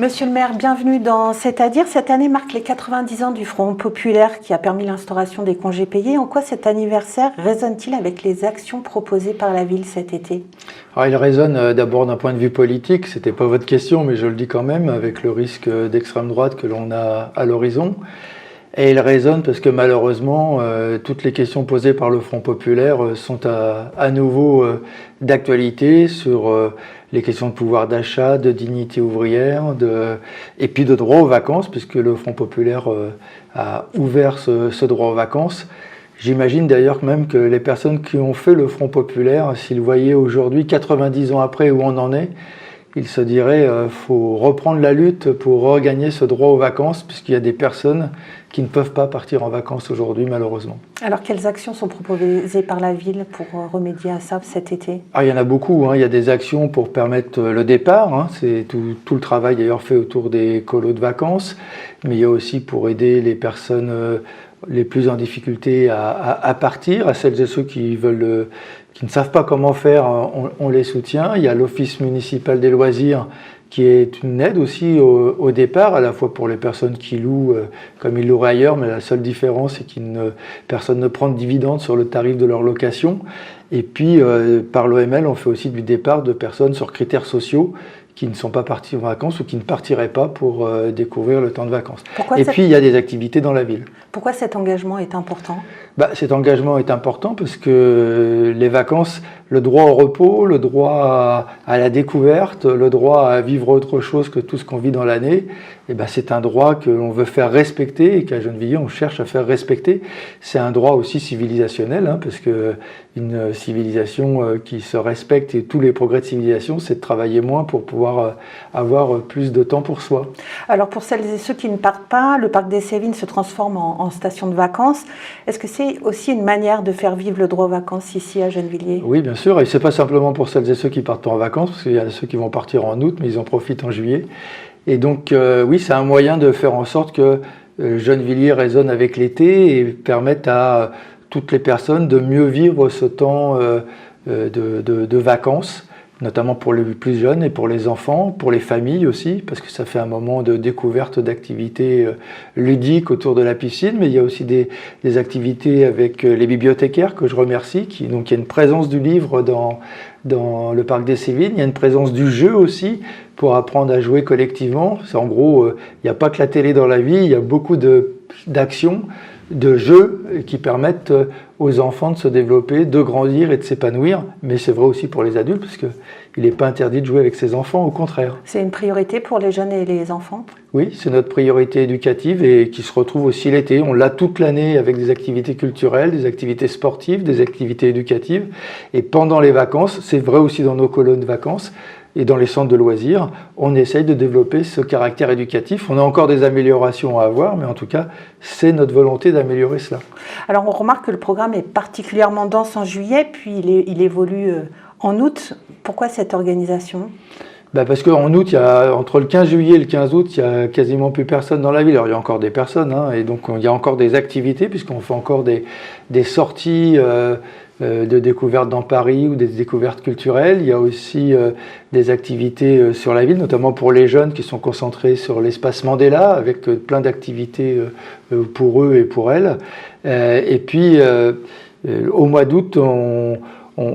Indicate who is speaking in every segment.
Speaker 1: Monsieur le maire, bienvenue dans C'est-à-dire. Cette année marque les 90 ans du Front populaire qui a permis l'instauration des congés payés. En quoi cet anniversaire résonne-t-il avec les actions proposées par la ville cet été?
Speaker 2: Alors, il résonne d'abord d'un point de vue politique, c'était pas votre question, mais je le dis quand même, avec le risque d'extrême droite que l'on a à l'horizon. Et il résonne parce que malheureusement, toutes les questions posées par le Front populaire sont à nouveau d'actualité sur les questions de pouvoir d'achat, de dignité ouvrière, et puis de droit aux vacances, puisque le Front populaire a ouvert ce droit aux vacances. J'imagine d'ailleurs même que les personnes qui ont fait le Front populaire, s'ils voyaient aujourd'hui, 90 ans après, où on en est, ils se diraient faut reprendre la lutte pour regagner ce droit aux vacances, puisqu'il y a des personnes qui ne peuvent pas partir en vacances aujourd'hui, malheureusement.
Speaker 1: Alors, quelles actions sont proposées par la ville pour remédier à ça cet été?
Speaker 2: Il y en a beaucoup. Il y a des actions pour permettre le départ. C'est tout le travail d'ailleurs fait autour des colos de vacances. Mais il y a aussi pour aider les personnes les plus en difficulté à partir, à celles et ceux qui ne savent pas comment faire, on les soutient. Il y a l'Office municipal des loisirs qui est une aide aussi au départ, à la fois pour les personnes qui louent comme ils loueraient ailleurs, mais la seule différence c'est personne ne prend de dividendes sur le tarif de leur location. Et puis par l'OML, on fait aussi du départ de personnes sur critères sociaux qui ne sont pas partis en vacances ou qui ne partiraient pas pour découvrir le temps de vacances. Puis il y a des activités dans la ville.
Speaker 1: Pourquoi cet engagement est important?
Speaker 2: Cet engagement est important parce que les vacances, le droit au repos, le droit à la découverte, le droit à vivre autre chose que tout ce qu'on vit dans l'année, c'est un droit que l'on veut faire respecter et qu'à Gennevilliers on cherche à faire respecter. C'est un droit aussi civilisationnel, parce que une civilisation qui se respecte et tous les progrès de civilisation, c'est de travailler moins pour pouvoir avoir plus de temps pour soi.
Speaker 1: Alors pour celles et ceux qui ne partent pas, le parc des Cévines se transforme en station de vacances. Est-ce que c'est aussi une manière de faire vivre le droit aux vacances ici à Gennevilliers?
Speaker 2: Oui, bien sûr, et c'est pas simplement pour celles et ceux qui partent en vacances, parce qu'il y a ceux qui vont partir en août, mais ils en profitent en juillet. Et donc oui, c'est un moyen de faire en sorte que Gennevilliers résonne avec l'été et permette à toutes les personnes de mieux vivre ce temps de vacances, notamment pour les plus jeunes et pour les enfants, pour les familles aussi, parce que ça fait un moment de découverte d'activités ludiques autour de la piscine, mais il y a aussi des activités avec les bibliothécaires que je remercie, donc il y a une présence du livre dans le parc des Cévines, il y a une présence du jeu aussi, pour apprendre à jouer collectivement. En gros, il n'y a pas que la télé dans la vie, il y a beaucoup d'actions, de jeux qui permettent aux enfants de se développer, de grandir et de s'épanouir. Mais c'est vrai aussi pour les adultes, parce qu'il n'est pas interdit de jouer avec ses enfants, au contraire.
Speaker 1: C'est une priorité pour les jeunes et les enfants?
Speaker 2: Oui, c'est notre priorité éducative et qui se retrouve aussi l'été. On l'a toute l'année avec des activités culturelles, des activités sportives, des activités éducatives. Et pendant les vacances, c'est vrai aussi dans nos colonnes de vacances, et dans les centres de loisirs, on essaye de développer ce caractère éducatif. On a encore des améliorations à avoir, mais en tout cas, c'est notre volonté d'améliorer cela.
Speaker 1: Alors, on remarque que le programme est particulièrement dense en juillet, puis il évolue en août. Pourquoi cette organisation?
Speaker 2: Parce qu'en août, entre le 15 juillet et le 15 août, il n'y a quasiment plus personne dans la ville. Alors, il y a encore des personnes, et donc il y a encore des activités, puisqu'on fait encore des sorties de découvertes dans Paris ou des découvertes culturelles. Il y a aussi des activités sur la ville, notamment pour les jeunes qui sont concentrés sur l'espace Mandela, avec plein d'activités pour eux et pour elles. Et puis, au mois d'août,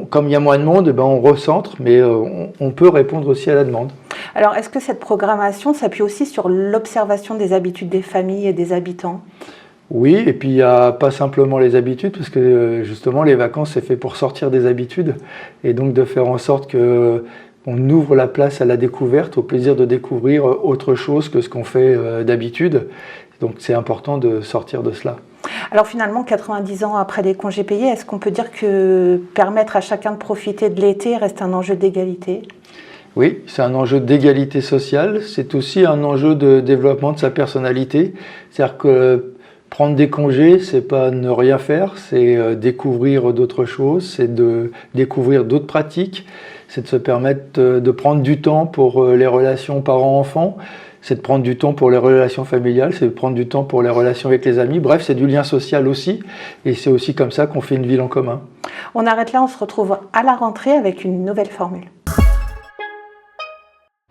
Speaker 2: comme il y a moins de monde, on recentre, mais on peut répondre aussi à la demande.
Speaker 1: Alors, est-ce que cette programmation s'appuie aussi sur l'observation des habitudes des familles et des habitants?
Speaker 2: Oui, et puis il n'y a pas simplement les habitudes, parce que justement les vacances c'est fait pour sortir des habitudes, et donc de faire en sorte qu'on ouvre la place à la découverte, au plaisir de découvrir autre chose que ce qu'on fait d'habitude. Donc c'est important de sortir de cela.
Speaker 1: Alors finalement, 90 ans après les congés payés, est-ce qu'on peut dire que permettre à chacun de profiter de l'été reste un enjeu d'égalité?
Speaker 2: Oui, c'est un enjeu d'égalité sociale, c'est aussi un enjeu de développement de sa personnalité. C'est-à-dire que prendre des congés, c'est pas ne rien faire, c'est découvrir d'autres choses, c'est de découvrir d'autres pratiques, c'est de se permettre de prendre du temps pour les relations parents-enfants, c'est de prendre du temps pour les relations familiales, c'est de prendre du temps pour les relations avec les amis. Bref, c'est du lien social aussi, et c'est aussi comme ça qu'on fait une ville en commun.
Speaker 1: On arrête là, on se retrouve à la rentrée avec une nouvelle formule.